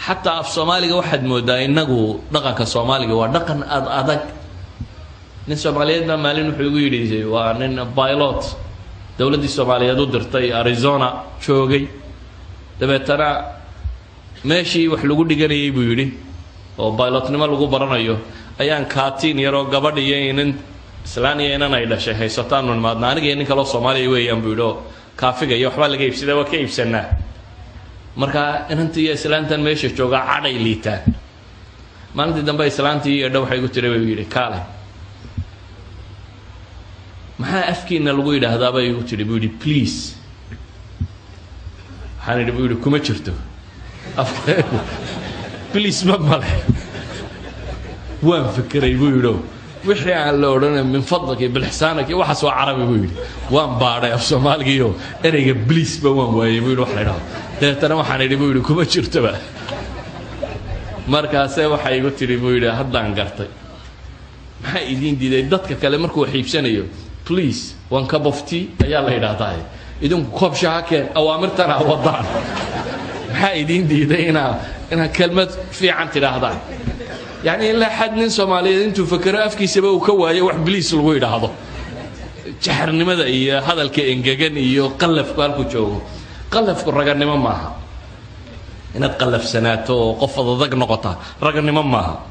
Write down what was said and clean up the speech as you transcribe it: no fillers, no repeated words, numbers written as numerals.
حتى في Soomaaliga waxaad moodaa inagu dhaqanka Soomaaliga waa dhaqan adag nin Soomaaliyeed maalin wuxuu igu yidhi waa nin pilot dawladii Soomaaliyeed u dirtay Arizona joogay dabeetana meeshii wax lagu dhiganayay buu yidhi oo pilotnimo lagu baranayo ayaan kaatiin yaroo gabadhiyo inan islaaniya inan ay dhashay haysataan maadna aniga nin kale Soomaaliya weeyaan buu yidhi kaafiga iyo waxba laga iibsaday waa ka iibsanaa marka inantii islaantan meesha jooga caday liitaan maalintii dambe islaantii iyo dhaw waxay ku tiray way yidhi kaale maxaa afkiina lagu yiraahdaa bay igu tiri buu yidhi please waxaan idhi buu yidhi kuma jirto please ma male waan fikiray buu yidhi wixii aan la odhanay min fadlaki bilxsaanaki waxaas waa carabi buu yidhi waan baadhay af Soomaaliga ereyga please ba waan waayay buu yidhi wax la yidhaahdo deetana waxaan idhi buu yidhi kuma jirtoba markaasee waxay igu tiri buu yidhi haddaan gartay maxaa idiin diiday dadka kale markuu xiibsanayo please one cup of tea ayaa la yidhaahdaa idinku koob shaah keen awaamirtana wadaan maxaa idiin diiday inaa kelmad fiican tidhaahdaan يعني إلا حد من Soomaaliyeed intuu fakaro afkiisaba uu ka waayo wax biliis lagu yiraahdo jaxarnimada iyo hadalka engegan iyo qalafku halku joogo qalafku raganimo maaha inaad qalafsanaato qof adag noqota raganimo maaha